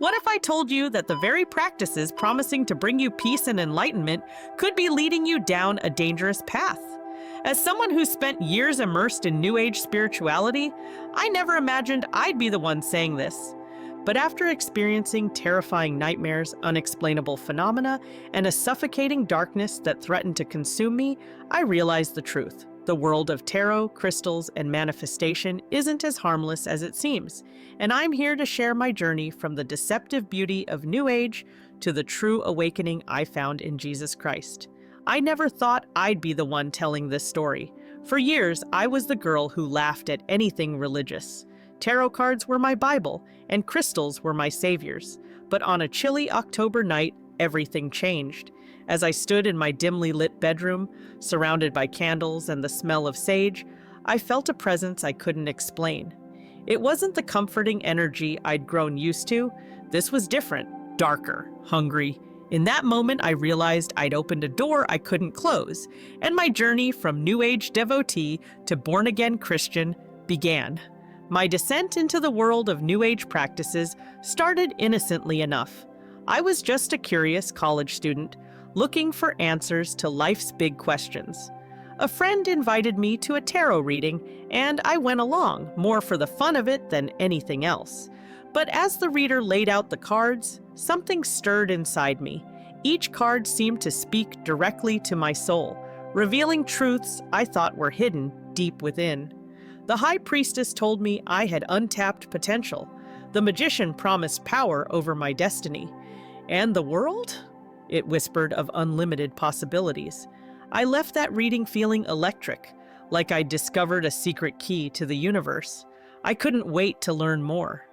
What if I told you that the very practices promising to bring you peace and enlightenment could be leading you down a dangerous path? As someone who spent years immersed in New Age spirituality, I never imagined I'd be the one saying this. But after experiencing terrifying nightmares, unexplainable phenomena, and a suffocating darkness that threatened to consume me, I realized the truth. The world of tarot, crystals, and manifestation isn't as harmless as it seems, and I'm here to share my journey from the deceptive beauty of New Age to the true awakening I found in Jesus Christ. I never thought I'd be the one telling this story. For years, I was the girl who laughed at anything religious. Tarot cards were my Bible, and crystals were my saviors. But on a chilly October night, everything changed. As I stood in my dimly lit bedroom, surrounded by candles and the smell of sage, I felt a presence I couldn't explain. It wasn't the comforting energy I'd grown used to. This was different, darker, hungry. In that moment, I realized I'd opened a door I couldn't close, and my journey from New Age devotee to born-again Christian began. My descent into the world of New Age practices started innocently enough. I was just a curious college student, looking for answers to life's big questions. A friend invited me to a tarot reading, and I went along, more for the fun of it than anything else. But as the reader laid out the cards, something stirred inside me. Each card seemed to speak directly to my soul, revealing truths I thought were hidden deep within. The High Priestess told me I had untapped potential. The Magician promised power over my destiny. And the world? It whispered of unlimited possibilities. I left that reading feeling electric, like I'd discovered a secret key to the universe. I couldn't wait to learn more.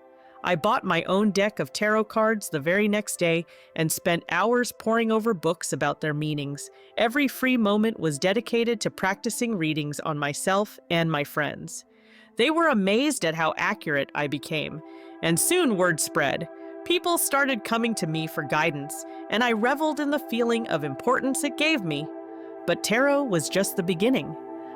I bought my own deck of tarot cards the very next day and spent hours poring over books about their meanings. Every free moment was dedicated to practicing readings on myself and my friends. They were amazed at how accurate I became, and soon word spread. People started coming to me for guidance, and I reveled in the feeling of importance it gave me. But tarot was just the beginning.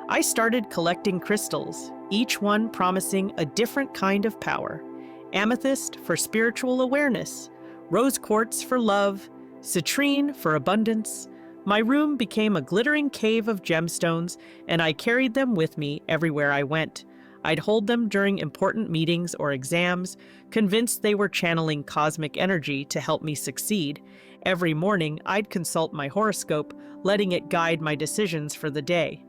I started collecting crystals, each one promising a different kind of power. Amethyst for spiritual awareness, rose quartz for love, citrine for abundance. My room became a glittering cave of gemstones, and I carried them with me everywhere I went. I'd hold them during important meetings or exams, convinced they were channeling cosmic energy to help me succeed. Every morning, I'd consult my horoscope, letting it guide my decisions for the day.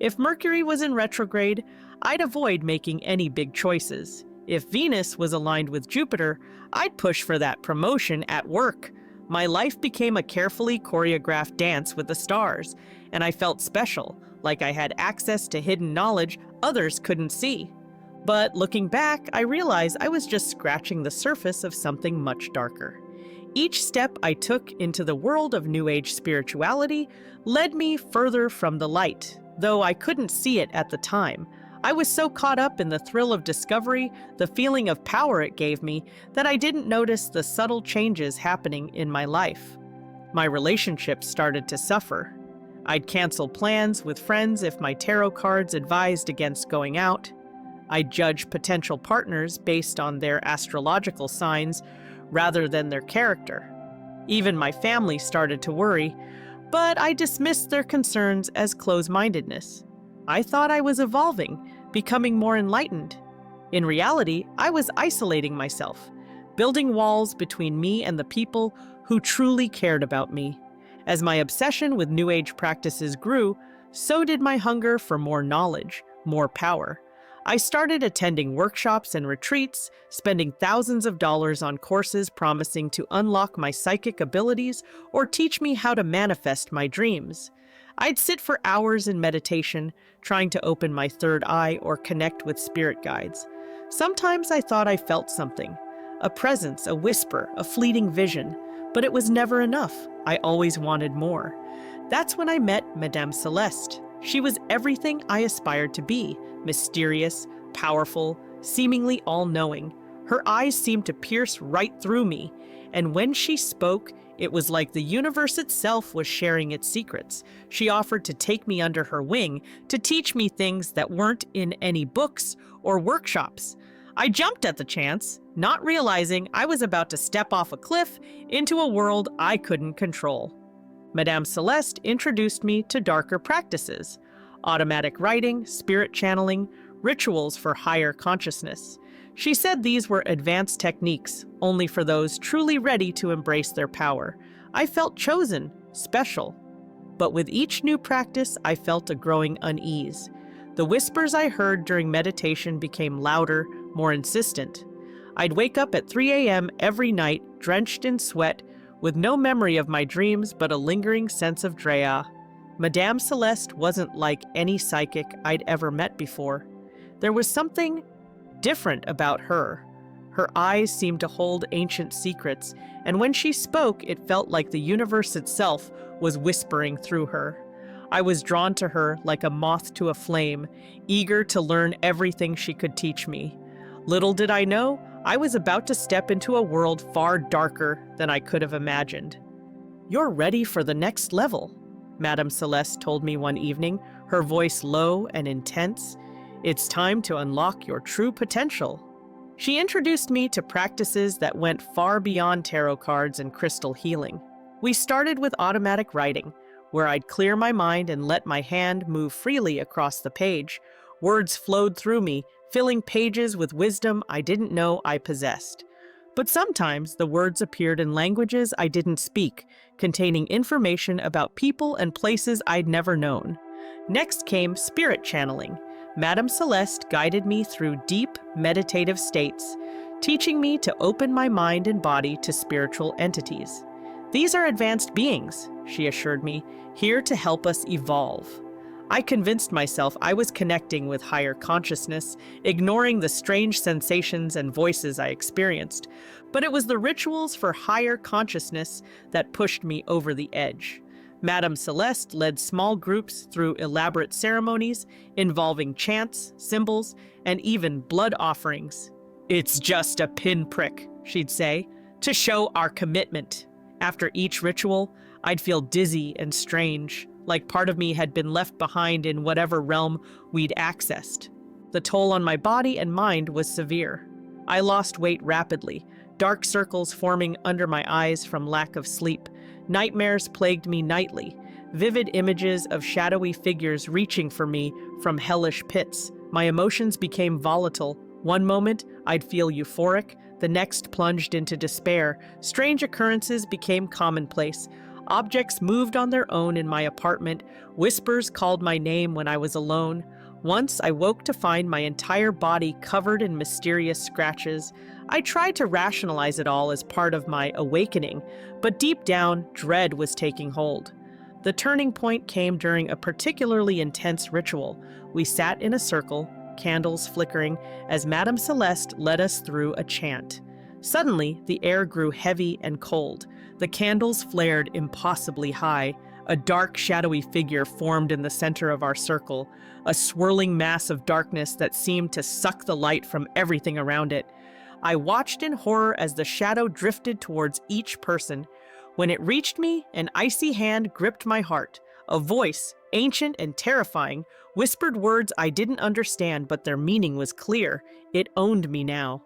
If Mercury was in retrograde, I'd avoid making any big choices. If Venus was aligned with Jupiter, I'd push for that promotion at work. My life became a carefully choreographed dance with the stars, and I felt special, like I had access to hidden knowledge others couldn't see. But looking back, I realized I was just scratching the surface of something much darker. Each step I took into the world of New Age spirituality led me further from the light, though I couldn't see it at the time. I was so caught up in the thrill of discovery, the feeling of power it gave me, that I didn't notice the subtle changes happening in my life. My relationships started to suffer. I'd cancel plans with friends if my tarot cards advised against going out. I'd judge potential partners based on their astrological signs rather than their character. Even my family started to worry, but I dismissed their concerns as close-mindedness. I thought I was evolving, becoming more enlightened. In reality, I was isolating myself, building walls between me and the people who truly cared about me. As my obsession with New Age practices grew, so did my hunger for more knowledge, more power. I started attending workshops and retreats, spending thousands of dollars on courses promising to unlock my psychic abilities or teach me how to manifest my dreams. I'd sit for hours in meditation, trying to open my third eye or connect with spirit guides. Sometimes I thought I felt something, a presence, a whisper, a fleeting vision, but it was never enough. I always wanted more. That's when I met Madame Celeste. She was everything I aspired to be, mysterious, powerful, seemingly all-knowing. Her eyes seemed to pierce right through me, and when she spoke, it was like the universe itself was sharing its secrets. She offered to take me under her wing, to teach me things that weren't in any books or workshops. I jumped at the chance, not realizing I was about to step off a cliff into a world I couldn't control. Madame Celeste introduced me to darker practices: automatic writing, spirit channeling, rituals for higher consciousness. She said these were advanced techniques, only for those truly ready to embrace their power. I felt chosen, special. But with each new practice, I felt a growing unease. The whispers I heard during meditation became louder, more insistent. I'd wake up at 3 a.m. every night, drenched in sweat, with no memory of my dreams but a lingering sense of dread. Madame Celeste wasn't like any psychic I'd ever met before. There was something different about her. Her eyes seemed to hold ancient secrets, and when she spoke, it felt like the universe itself was whispering through her. I was drawn to her like a moth to a flame, eager to learn everything she could teach me. Little did I know, I was about to step into a world far darker than I could have imagined. "You're ready for the next level," Madame Celeste told me one evening, her voice low and intense. "It's time to unlock your true potential." She introduced me to practices that went far beyond tarot cards and crystal healing. We started with automatic writing, where I'd clear my mind and let my hand move freely across the page. Words flowed through me, filling pages with wisdom I didn't know I possessed. But sometimes the words appeared in languages I didn't speak, containing information about people and places I'd never known. Next came spirit channeling. Madame Celeste guided me through deep, meditative states, teaching me to open my mind and body to spiritual entities. "These are advanced beings," she assured me, "here to help us evolve." I convinced myself I was connecting with higher consciousness, ignoring the strange sensations and voices I experienced. But it was the rituals for higher consciousness that pushed me over the edge. Madame Celeste led small groups through elaborate ceremonies involving chants, symbols, and even blood offerings. "It's just a pinprick," she'd say, "to show our commitment." After each ritual, I'd feel dizzy and strange, like part of me had been left behind in whatever realm we'd accessed. The toll on my body and mind was severe. I lost weight rapidly, dark circles forming under my eyes from lack of sleep. Nightmares plagued me nightly, vivid images of shadowy figures reaching for me from hellish pits. My emotions became volatile. One moment, I'd feel euphoric, the next plunged into despair. Strange occurrences became commonplace. Objects moved on their own in my apartment. Whispers called my name when I was alone. Once I woke to find my entire body covered in mysterious scratches. I tried to rationalize it all as part of my awakening, but deep down, dread was taking hold. The turning point came during a particularly intense ritual. We sat in a circle, candles flickering, as Madame Celeste led us through a chant. Suddenly, the air grew heavy and cold. The candles flared impossibly high. A dark, shadowy figure formed in the center of our circle, a swirling mass of darkness that seemed to suck the light from everything around it. I watched in horror as the shadow drifted towards each person. When it reached me, an icy hand gripped my heart. A voice, ancient and terrifying, whispered words I didn't understand, but their meaning was clear. It owned me now.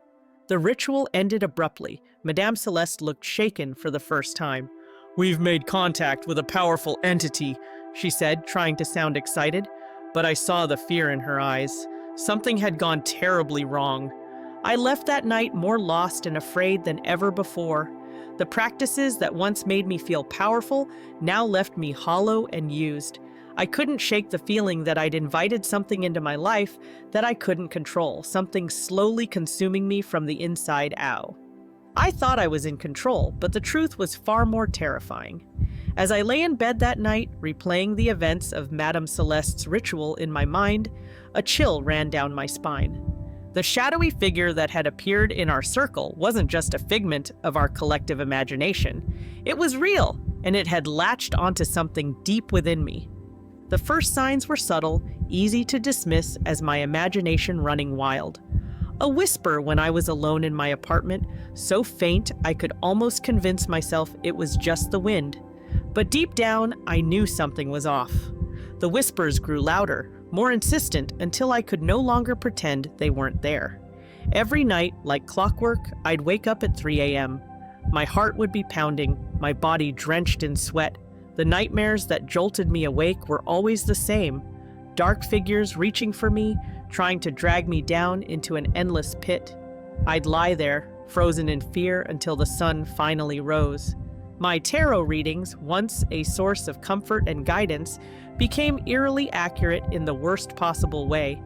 The ritual ended abruptly. Madame Celeste looked shaken for the first time. "We've made contact with a powerful entity," she said, trying to sound excited. But I saw the fear in her eyes. Something had gone terribly wrong. I left that night more lost and afraid than ever before. The practices that once made me feel powerful now left me hollow and used. I couldn't shake the feeling that I'd invited something into my life that I couldn't control, something slowly consuming me from the inside out. I thought I was in control, but the truth was far more terrifying. As I lay in bed that night, replaying the events of Madame Celeste's ritual in my mind, a chill ran down my spine. The shadowy figure that had appeared in our circle wasn't just a figment of our collective imagination. It was real, and it had latched onto something deep within me. The first signs were subtle, easy to dismiss as my imagination running wild. A whisper when I was alone in my apartment, so faint I could almost convince myself it was just the wind. But deep down, I knew something was off. The whispers grew louder, more insistent, until I could no longer pretend they weren't there. Every night, like clockwork, I'd wake up at 3 a.m. My heart would be pounding, my body drenched in sweat. The nightmares that jolted me awake were always the same. Dark figures reaching for me, trying to drag me down into an endless pit. I'd lie there, frozen in fear until the sun finally rose. My tarot readings, once a source of comfort and guidance, became eerily accurate in the worst possible way.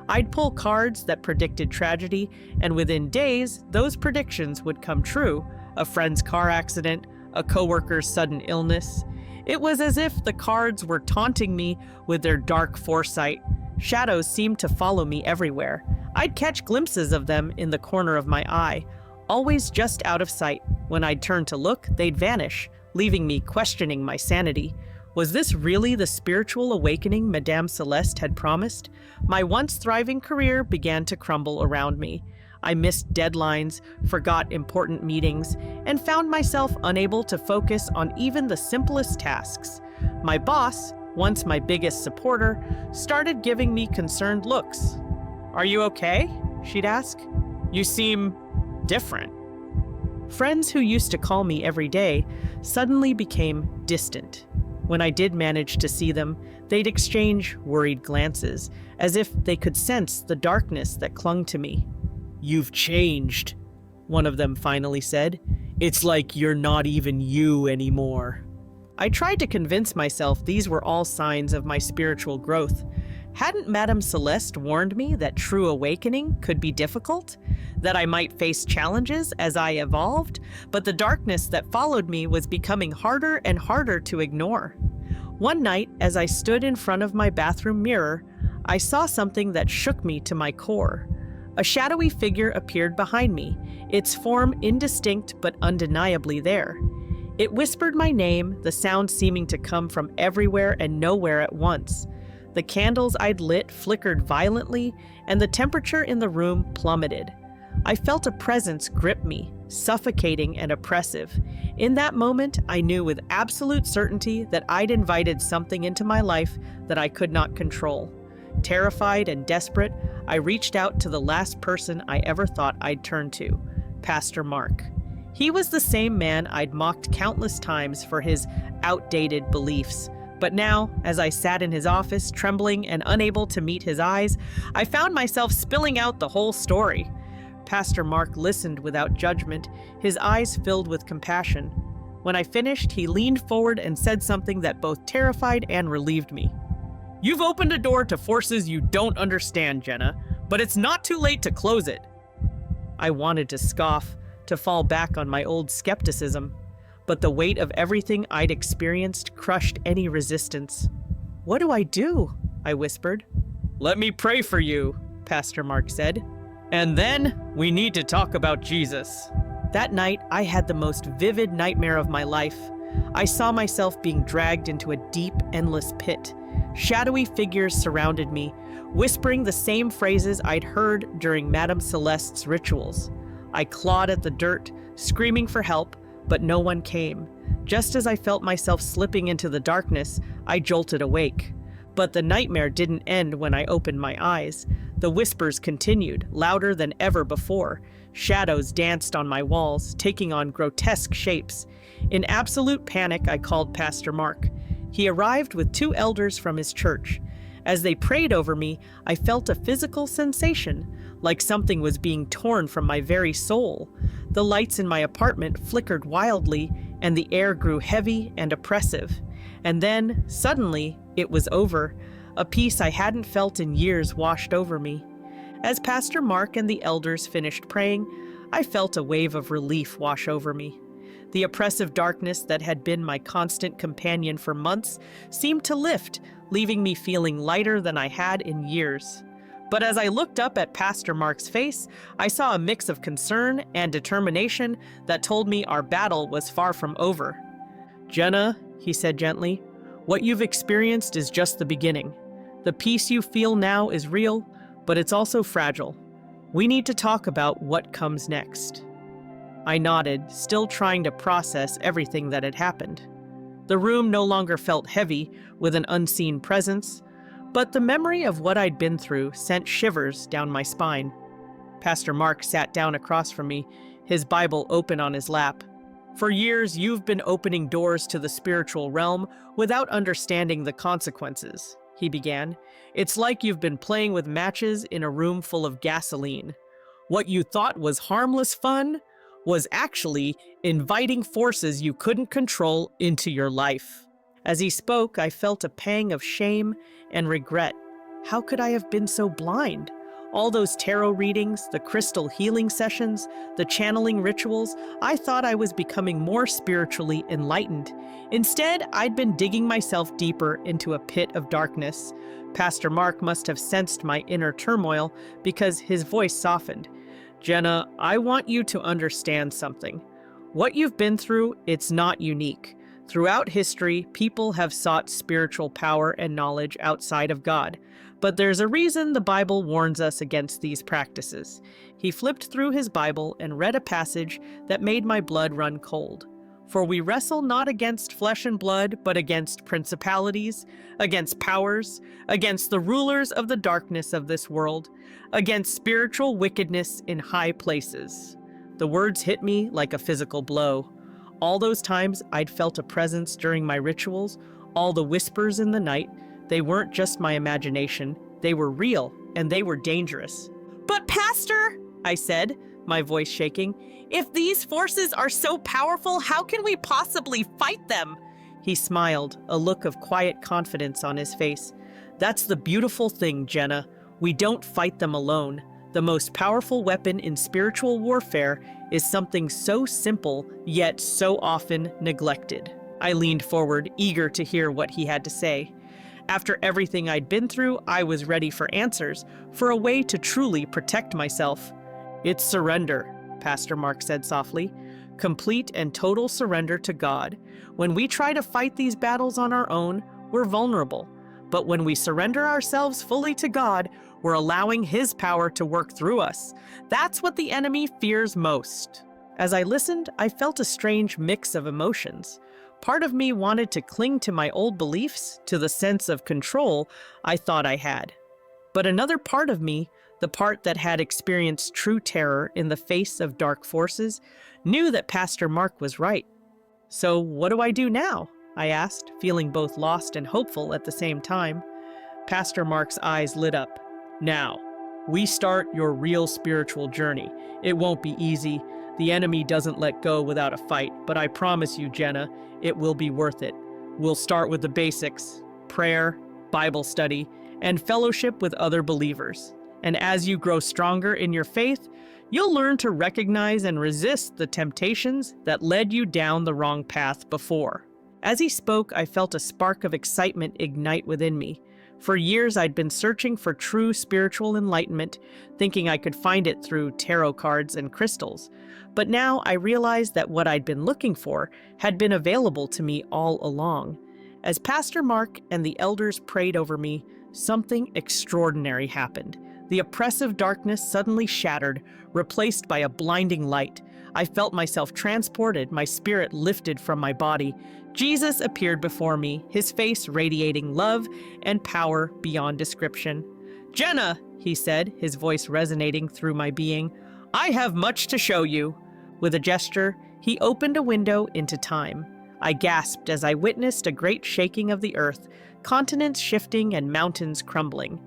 I'd pull cards that predicted tragedy, and within days, those predictions would come true. A friend's car accident, a coworker's sudden illness. It was as if the cards were taunting me with their dark foresight. Shadows seemed to follow me everywhere. I'd catch glimpses of them in the corner of my eye, always just out of sight. When I'd turn to look, they'd vanish, leaving me questioning my sanity. Was this really the spiritual awakening Madame Celeste had promised? My once thriving career began to crumble around me. I missed deadlines, forgot important meetings, and found myself unable to focus on even the simplest tasks. My boss, once my biggest supporter, started giving me concerned looks. "Are you okay?" she'd ask. "You seem different." Friends who used to call me every day suddenly became distant. When I did manage to see them, they'd exchange worried glances, as if they could sense the darkness that clung to me. "You've changed," one of them finally said. "It's like you're not even you anymore." I tried to convince myself these were all signs of my spiritual growth. Hadn't Madame Celeste warned me that true awakening could be difficult? That I might face challenges as I evolved? But the darkness that followed me was becoming harder and harder to ignore. One night, as I stood in front of my bathroom mirror, I saw something that shook me to my core. A shadowy figure appeared behind me, its form indistinct but undeniably there. It whispered my name, the sound seeming to come from everywhere and nowhere at once. The candles I'd lit flickered violently, and the temperature in the room plummeted. I felt a presence grip me, suffocating and oppressive. In that moment, I knew with absolute certainty that I'd invited something into my life that I could not control. Terrified and desperate, I reached out to the last person I ever thought I'd turn to, Pastor Mark. He was the same man I'd mocked countless times for his outdated beliefs. But now, as I sat in his office, trembling and unable to meet his eyes, I found myself spilling out the whole story. Pastor Mark listened without judgment, his eyes filled with compassion. When I finished, he leaned forward and said something that both terrified and relieved me. "You've opened a door to forces you don't understand, Jenna, but it's not too late to close it." I wanted to scoff, to fall back on my old skepticism, but the weight of everything I'd experienced crushed any resistance. "What do I do?" I whispered. "Let me pray for you," Pastor Mark said. "And then we need to talk about Jesus." That night, I had the most vivid nightmare of my life. I saw myself being dragged into a deep, endless pit. Shadowy figures surrounded me, whispering the same phrases I'd heard during Madame Celeste's rituals. I clawed at the dirt, screaming for help, but no one came. Just as I felt myself slipping into the darkness, I jolted awake. But the nightmare didn't end when I opened my eyes. The whispers continued, louder than ever before. Shadows danced on my walls, taking on grotesque shapes. In absolute panic, I called Pastor Mark. He arrived with 2 elders from his church. As they prayed over me, I felt a physical sensation, like something was being torn from my very soul. The lights in my apartment flickered wildly, and the air grew heavy and oppressive. And then, suddenly, it was over. A peace I hadn't felt in years washed over me. As Pastor Mark and the elders finished praying, I felt a wave of relief wash over me. The oppressive darkness that had been my constant companion for months seemed to lift, leaving me feeling lighter than I had in years. But as I looked up at Pastor Mark's face, I saw a mix of concern and determination that told me our battle was far from over. "Jenna," he said gently, "what you've experienced is just the beginning. The peace you feel now is real, but it's also fragile. We need to talk about what comes next." I nodded, still trying to process everything that had happened. The room no longer felt heavy with an unseen presence, but the memory of what I'd been through sent shivers down my spine. Pastor Mark sat down across from me, his Bible open on his lap. For years, you've been opening doors to the spiritual realm without understanding the consequences, he began. It's like you've been playing with matches in a room full of gasoline. What you thought was harmless fun was actually inviting forces you couldn't control into your life. As he spoke, I felt a pang of shame and regret. How could I have been so blind? All those tarot readings, the crystal healing sessions, the channeling rituals, I thought I was becoming more spiritually enlightened. Instead, I'd been digging myself deeper into a pit of darkness. Pastor Mark must have sensed my inner turmoil because his voice softened. Jenna, I want you to understand something. What you've been through, it's not unique. Throughout history, people have sought spiritual power and knowledge outside of God. But there's a reason the Bible warns us against these practices. He flipped through his Bible and read a passage that made my blood run cold. For we wrestle not against flesh and blood, but against principalities, against powers, against the rulers of the darkness of this world, against spiritual wickedness in high places. The words hit me like a physical blow. All those times I'd felt a presence during my rituals, all the whispers in the night, they weren't just my imagination, they were real, and they were dangerous. But Pastor, I said, my voice shaking, if these forces are so powerful, how can we possibly fight them? He smiled, a look of quiet confidence on his face. That's the beautiful thing, Jenna. We don't fight them alone. The most powerful weapon in spiritual warfare is something so simple, yet so often neglected. I leaned forward, eager to hear what he had to say. After everything I'd been through, I was ready for answers, for a way to truly protect myself. It's surrender, Pastor Mark said softly. Complete and total surrender to God. When we try to fight these battles on our own, we're vulnerable. But when we surrender ourselves fully to God, we're allowing His power to work through us. That's what the enemy fears most. As I listened, I felt a strange mix of emotions. Part of me wanted to cling to my old beliefs, to the sense of control I thought I had. But another part of me, the part that had experienced true terror in the face of dark forces, knew that Pastor Mark was right. So what do I do now? I asked, feeling both lost and hopeful at the same time. Pastor Mark's eyes lit up. Now, we start your real spiritual journey. It won't be easy. The enemy doesn't let go without a fight, but I promise you, Jenna, it will be worth it. We'll start with the basics: prayer, Bible study, and fellowship with other believers. And as you grow stronger in your faith, you'll learn to recognize and resist the temptations that led you down the wrong path before. As he spoke, I felt a spark of excitement ignite within me. For years, I'd been searching for true spiritual enlightenment, thinking I could find it through tarot cards and crystals. But now I realized that what I'd been looking for had been available to me all along. As Pastor Mark and the elders prayed over me, something extraordinary happened. The oppressive darkness suddenly shattered, replaced by a blinding light. I felt myself transported, my spirit lifted from my body. Jesus appeared before me, his face radiating love and power beyond description. "Jenna," he said, his voice resonating through my being, "I have much to show you." With a gesture, he opened a window into time. I gasped as I witnessed a great shaking of the earth, continents shifting and mountains crumbling.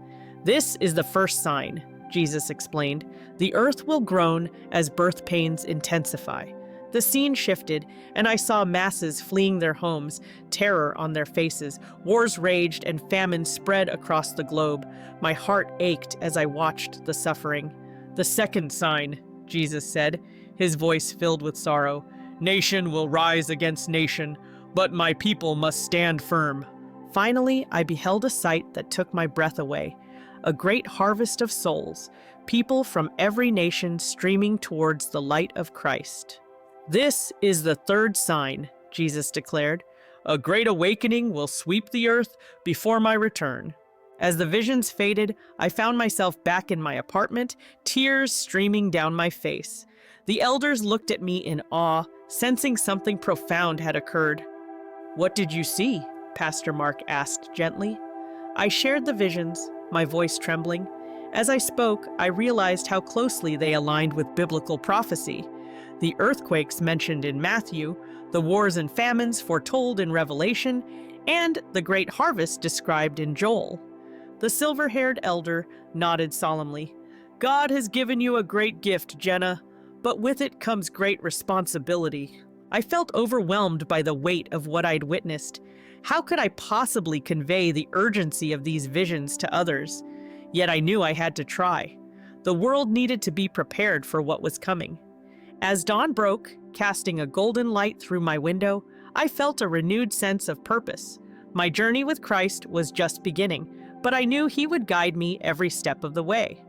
"This is the first sign," Jesus explained. "The earth will groan as birth pains intensify." The scene shifted, and I saw masses fleeing their homes, terror on their faces. Wars raged and famine spread across the globe. My heart ached as I watched the suffering. "The second sign," Jesus said, his voice filled with sorrow. "Nation will rise against nation, but my people must stand firm." Finally, I beheld a sight that took my breath away. A great harvest of souls, people from every nation streaming towards the light of Christ. "This is the third sign," Jesus declared. "A great awakening will sweep the earth before my return." As the visions faded, I found myself back in my apartment, tears streaming down my face. The elders looked at me in awe, sensing something profound had occurred. "What did you see?" Pastor Mark asked gently. I shared the visions, my voice trembling, As I spoke, I realized how closely they aligned with biblical prophecy. The earthquakes mentioned in Matthew, the wars and famines foretold in Revelation, and the great harvest described in Joel. The silver-haired elder nodded solemnly. God has given you a great gift, Jenna, but with it comes great responsibility. I felt overwhelmed by the weight of what I'd witnessed. How could I possibly convey the urgency of these visions to others? Yet I knew I had to try. The world needed to be prepared for what was coming. As dawn broke, casting a golden light through my window, I felt a renewed sense of purpose. My journey with Christ was just beginning, but I knew He would guide me every step of the way.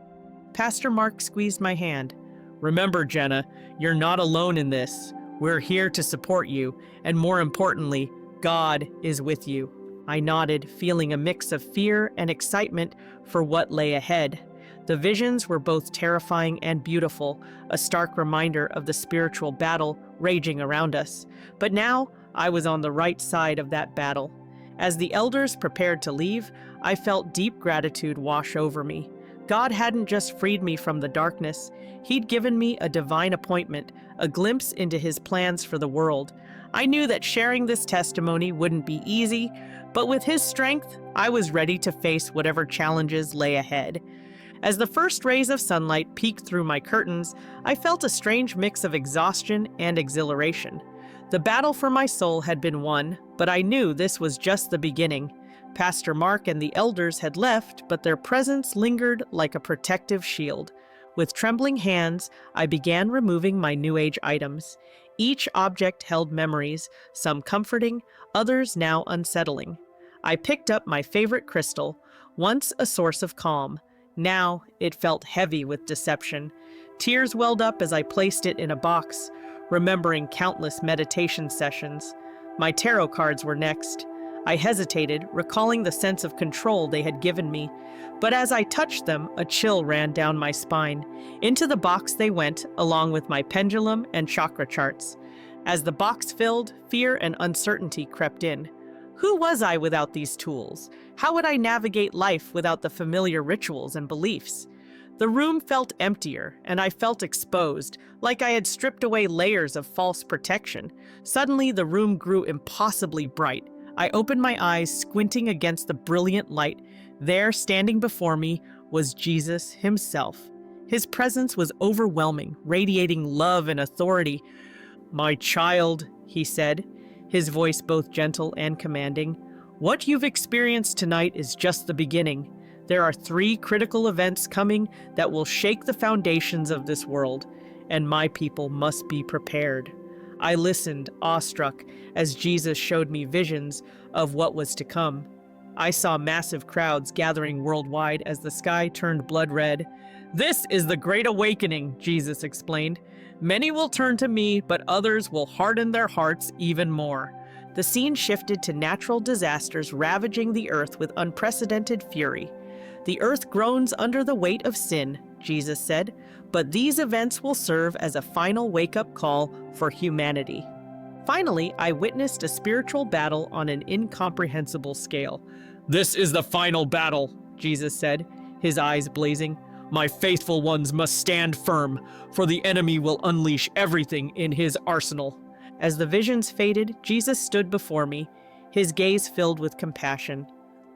Pastor Mark squeezed my hand. Remember, Jenna, you're not alone in this. We're here to support you, and more importantly, God is with you. I nodded, feeling a mix of fear and excitement for what lay ahead. The visions were both terrifying and beautiful, a stark reminder of the spiritual battle raging around us. But now, I was on the right side of that battle. As the elders prepared to leave, I felt deep gratitude wash over me. God hadn't just freed me from the darkness, He'd given me a divine appointment, a glimpse into His plans for the world. I knew that sharing this testimony wouldn't be easy, but with His strength, I was ready to face whatever challenges lay ahead. As the first rays of sunlight peeked through my curtains, I felt a strange mix of exhaustion and exhilaration. The battle for my soul had been won, but I knew this was just the beginning. Pastor Mark and the elders had left, but their presence lingered like a protective shield. With trembling hands, I began removing my New Age items. Each object held memories, some comforting, others now unsettling. I picked up my favorite crystal, once a source of calm. Now it felt heavy with deception. Tears welled up as I placed it in a box, remembering countless meditation sessions. My tarot cards were next. I hesitated, recalling the sense of control they had given me. But as I touched them, a chill ran down my spine. Into the box they went, along with my pendulum and chakra charts. As the box filled, fear and uncertainty crept in. Who was I without these tools? How would I navigate life without the familiar rituals and beliefs? The room felt emptier, and I felt exposed, like I had stripped away layers of false protection. Suddenly, the room grew impossibly bright. I opened my eyes, squinting against the brilliant light. There, standing before me, was Jesus Himself. His presence was overwhelming, radiating love and authority. "My child," He said, His voice both gentle and commanding, "what you've experienced tonight is just the beginning. There are 3 critical events coming that will shake the foundations of this world, and my people must be prepared." I listened, awestruck, as Jesus showed me visions of what was to come. I saw massive crowds gathering worldwide as the sky turned blood red. "This is the Great Awakening," Jesus explained. "Many will turn to me, but others will harden their hearts even more." The scene shifted to natural disasters ravaging the earth with unprecedented fury. "The earth groans under the weight of sin," Jesus said, "but these events will serve as a final wake-up call for humanity." Finally, I witnessed a spiritual battle on an incomprehensible scale. "This is the final battle," Jesus said, His eyes blazing. "My faithful ones must stand firm, for the enemy will unleash everything in his arsenal." As the visions faded, Jesus stood before me, His gaze filled with compassion.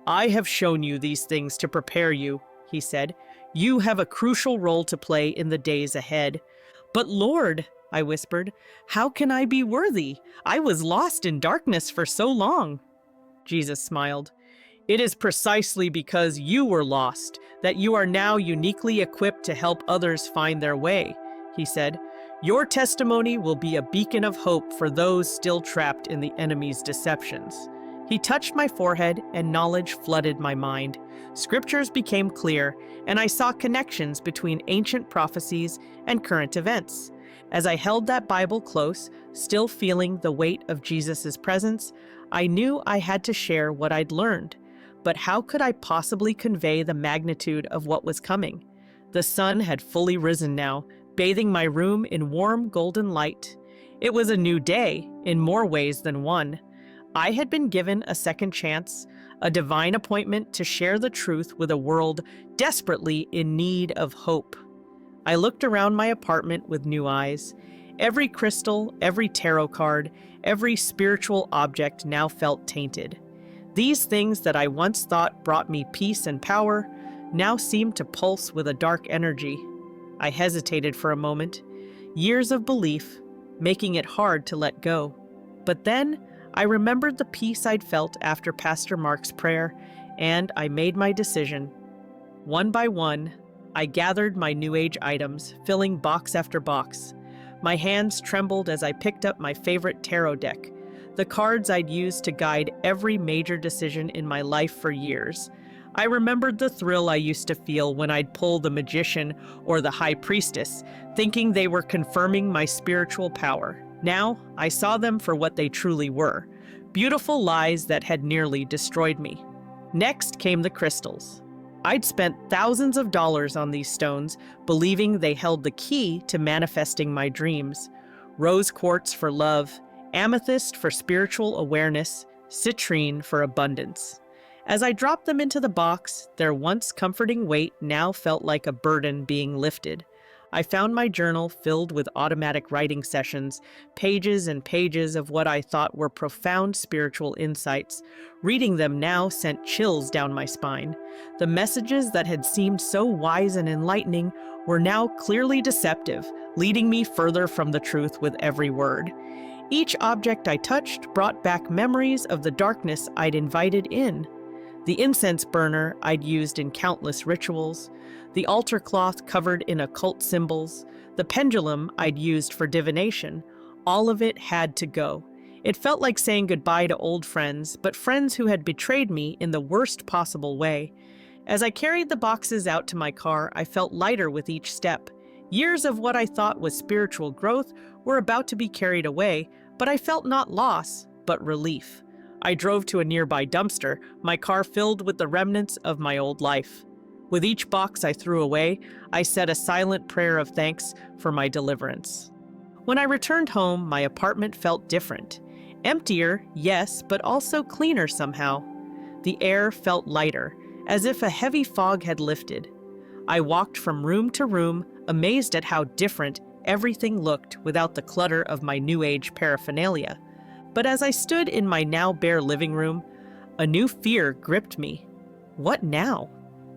"I have shown you these things to prepare you," He said. "You have a crucial role to play in the days ahead." "But Lord," I whispered, "how can I be worthy? I was lost in darkness for so long." Jesus smiled. "It is precisely because you were lost that you are now uniquely equipped to help others find their way," He said. "Your testimony will be a beacon of hope for those still trapped in the enemy's deceptions." He touched my forehead, and knowledge flooded my mind. Scriptures became clear, and I saw connections between ancient prophecies and current events. As I held that Bible close, still feeling the weight of Jesus' presence, I knew I had to share what I'd learned. But how could I possibly convey the magnitude of what was coming? The sun had fully risen now, bathing my room in warm golden light. It was a new day, in more ways than one. I had been given a second chance, a divine appointment to share the truth with a world desperately in need of hope. I looked around my apartment with new eyes. Every crystal, every tarot card, every spiritual object now felt tainted. These things that I once thought brought me peace and power now seemed to pulse with a dark energy. I hesitated for a moment, years of belief, making it hard to let go. But then I remembered the peace I'd felt after Pastor Mark's prayer, and I made my decision. One by one, I gathered my New Age items, filling box after box. My hands trembled as I picked up my favorite tarot deck, the cards I'd used to guide every major decision in my life for years. I remembered the thrill I used to feel when I'd pull the magician or the high priestess, thinking they were confirming my spiritual power. Now, I saw them for what they truly were, beautiful lies that had nearly destroyed me. Next came the crystals. I'd spent thousands of dollars on these stones, believing they held the key to manifesting my dreams. Rose quartz for love, amethyst for spiritual awareness, citrine for abundance. As I dropped them into the box, their once comforting weight now felt like a burden being lifted. I found my journal filled with automatic writing sessions, pages and pages of what I thought were profound spiritual insights. Reading them now sent chills down my spine. The messages that had seemed so wise and enlightening were now clearly deceptive, leading me further from the truth with every word. Each object I touched brought back memories of the darkness I'd invited in. The incense burner I'd used in countless rituals, the altar cloth covered in occult symbols, the pendulum I'd used for divination, all of it had to go. It felt like saying goodbye to old friends, but friends who had betrayed me in the worst possible way. As I carried the boxes out to my car, I felt lighter with each step. Years of what I thought was spiritual growth were about to be carried away, but I felt not loss, but relief. I drove to a nearby dumpster, my car filled with the remnants of my old life. With each box I threw away, I said a silent prayer of thanks for my deliverance. When I returned home, my apartment felt different. Emptier, yes, but also cleaner somehow. The air felt lighter, as if a heavy fog had lifted. I walked from room to room, amazed at how different everything looked without the clutter of my New Age paraphernalia. But as I stood in my now bare living room, a new fear gripped me. What now?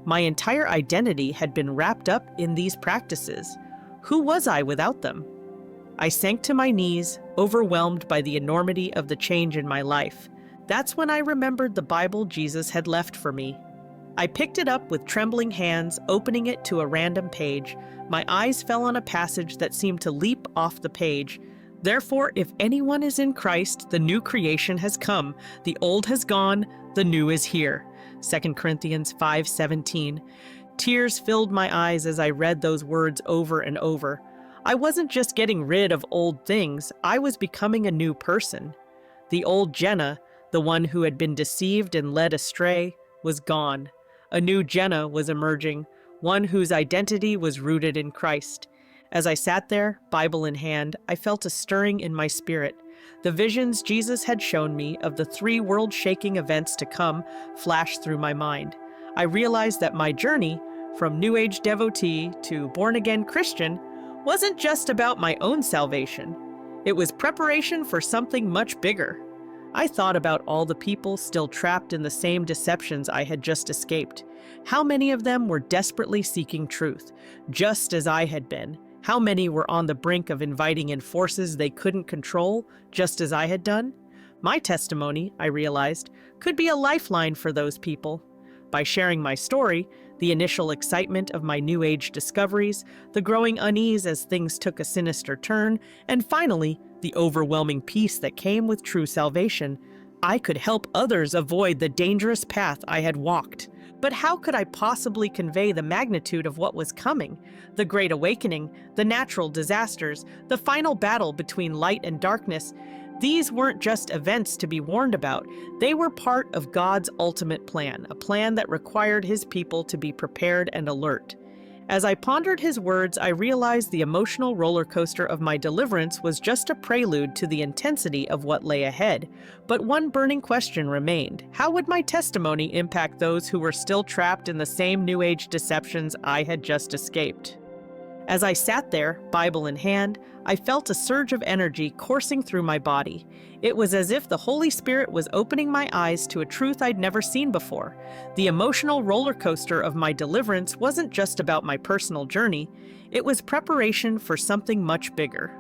My entire identity had been wrapped up in these practices. Who was I without them? I sank to my knees, overwhelmed by the enormity of the change in my life. That's when I remembered the Bible Jesus had left for me. I picked it up with trembling hands, opening it to a random page. My eyes fell on a passage that seemed to leap off the page. Therefore, if anyone is in Christ, the new creation has come. The old has gone, the new is here. 2 Corinthians 5:17. Tears filled my eyes as I read those words over and over. I wasn't just getting rid of old things, I was becoming a new person. The old Jenna, the one who had been deceived and led astray, was gone. A new Jenna was emerging, one whose identity was rooted in Christ. As I sat there, Bible in hand, I felt a stirring in my spirit. The visions Jesus had shown me of the 3 world-shaking events to come flashed through my mind. I realized that my journey, from New Age devotee to born-again Christian, wasn't just about my own salvation. It was preparation for something much bigger. I thought about all the people still trapped in the same deceptions I had just escaped. How many of them were desperately seeking truth, just as I had been? How many were on the brink of inviting in forces they couldn't control, just as I had done? My testimony, I realized, could be a lifeline for those people. By sharing my story, the initial excitement of my New Age discoveries, the growing unease as things took a sinister turn, and finally, the overwhelming peace that came with true salvation, I could help others avoid the dangerous path I had walked. But how could I possibly convey the magnitude of what was coming? The Great Awakening, the natural disasters, the final battle between light and darkness. These weren't just events to be warned about. They were part of God's ultimate plan, a plan that required His people to be prepared and alert. As I pondered his words, I realized the emotional roller coaster of my deliverance was just a prelude to the intensity of what lay ahead. But one burning question remained. How would my testimony impact those who were still trapped in the same New Age deceptions I had just escaped? As I sat there, Bible in hand, I felt a surge of energy coursing through my body. It was as if the Holy Spirit was opening my eyes to a truth I'd never seen before. The emotional roller coaster of my deliverance wasn't just about my personal journey, it was preparation for something much bigger.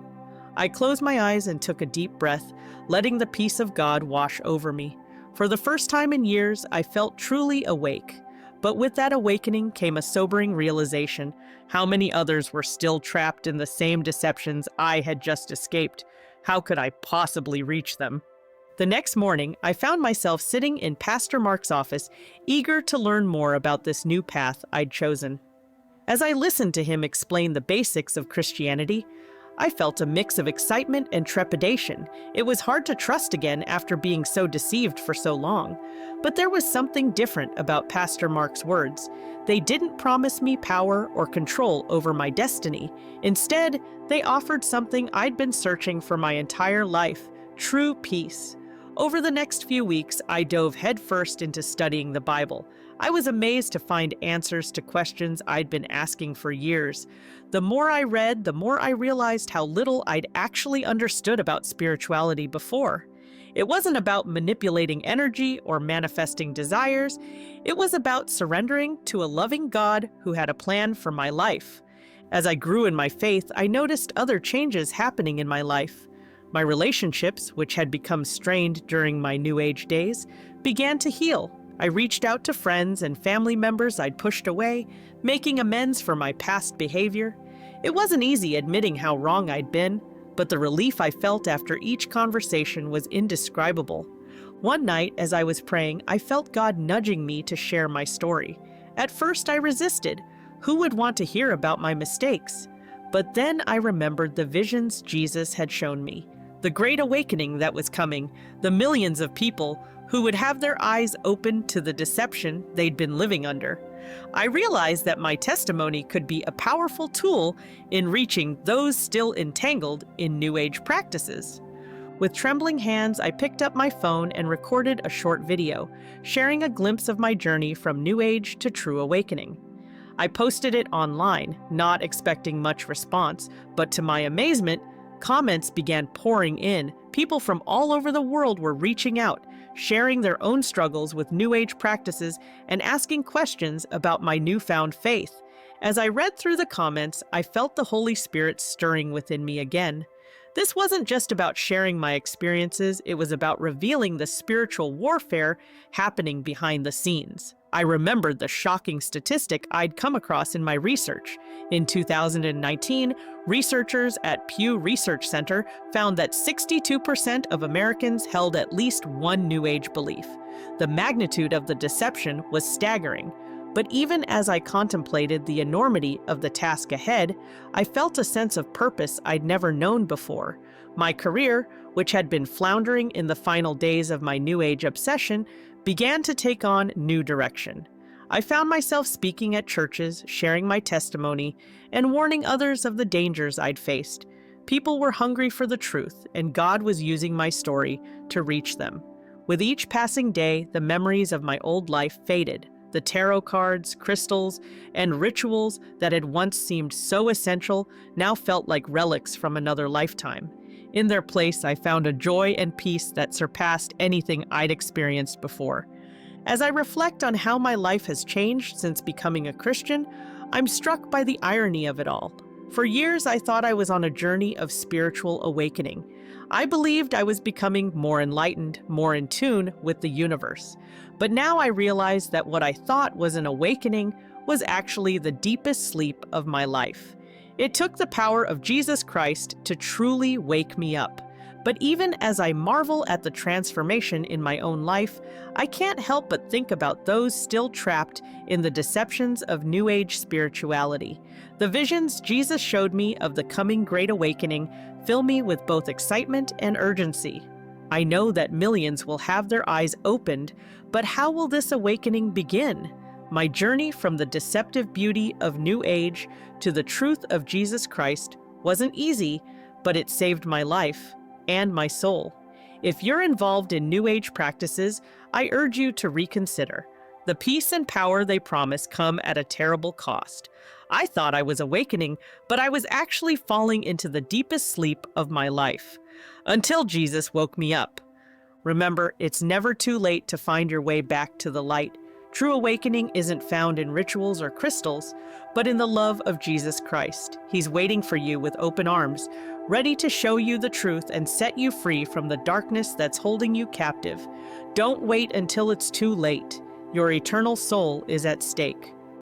I closed my eyes and took a deep breath, letting the peace of God wash over me. For the first time in years, I felt truly awake. But with that awakening came a sobering realization: how many others were still trapped in the same deceptions I had just escaped. How could I possibly reach them? The next morning, I found myself sitting in Pastor Mark's office, eager to learn more about this new path I'd chosen. As I listened to him explain the basics of Christianity, I felt a mix of excitement and trepidation. It was hard to trust again after being so deceived for so long. But there was something different about Pastor Mark's words. They didn't promise me power or control over my destiny. Instead, they offered something I'd been searching for my entire life: true peace. Over the next few weeks, I dove headfirst into studying the Bible. I was amazed to find answers to questions I'd been asking for years. The more I read, the more I realized how little I'd actually understood about spirituality before. It wasn't about manipulating energy or manifesting desires. It was about surrendering to a loving God who had a plan for my life. As I grew in my faith, I noticed other changes happening in my life. My relationships, which had become strained during my New Age days, began to heal. I reached out to friends and family members I'd pushed away, making amends for my past behavior. It wasn't easy admitting how wrong I'd been, but the relief I felt after each conversation was indescribable. One night, as I was praying, I felt God nudging me to share my story. At first, I resisted. Who would want to hear about my mistakes? But then I remembered the visions Jesus had shown me, the great awakening that was coming, the millions of people who would have their eyes opened to the deception they'd been living under. I realized that my testimony could be a powerful tool in reaching those still entangled in New Age practices. With trembling hands, I picked up my phone and recorded a short video, sharing a glimpse of my journey from New Age to true awakening. I posted it online, not expecting much response, but to my amazement, comments began pouring in. People from all over the world were reaching out, sharing their own struggles with New Age practices and asking questions about my newfound faith. As I read through the comments, I felt the Holy Spirit stirring within me again. This wasn't just about sharing my experiences, it was about revealing the spiritual warfare happening behind the scenes. I remembered the shocking statistic I'd come across in my research. In 2019, researchers at Pew Research Center found that 62% of Americans held at least one New Age belief. The magnitude of the deception was staggering. But even as I contemplated the enormity of the task ahead, I felt a sense of purpose I'd never known before. My career, which had been floundering in the final days of my New Age obsession, began to take on new direction. I found myself speaking at churches, sharing my testimony, and warning others of the dangers I'd faced. People were hungry for the truth, and God was using my story to reach them. With each passing day, the memories of my old life faded. The tarot cards, crystals, and rituals that had once seemed so essential now felt like relics from another lifetime. In their place, I found a joy and peace that surpassed anything I'd experienced before. As I reflect on how my life has changed since becoming a Christian, I'm struck by the irony of it all. For years, I thought I was on a journey of spiritual awakening. I believed I was becoming more enlightened, more in tune with the universe. But now I realize that what I thought was an awakening was actually the deepest sleep of my life. It took the power of Jesus Christ to truly wake me up. But even as I marvel at the transformation in my own life, I can't help but think about those still trapped in the deceptions of New Age spirituality. The visions Jesus showed me of the coming Great Awakening fill me with both excitement and urgency. I know that millions will have their eyes opened, but how will this awakening begin? My journey from the deceptive beauty of New Age to the truth of Jesus Christ wasn't easy, but it saved my life and my soul. If you're involved in New Age practices, I urge you to reconsider. The peace and power they promise come at a terrible cost. I thought I was awakening, but I was actually falling into the deepest sleep of my life, until Jesus woke me up. Remember, it's never too late to find your way back to the light. True awakening isn't found in rituals or crystals, but in the love of Jesus Christ. He's waiting for you with open arms, ready to show you the truth and set you free from the darkness that's holding you captive. Don't wait until it's too late. Your eternal soul is at stake.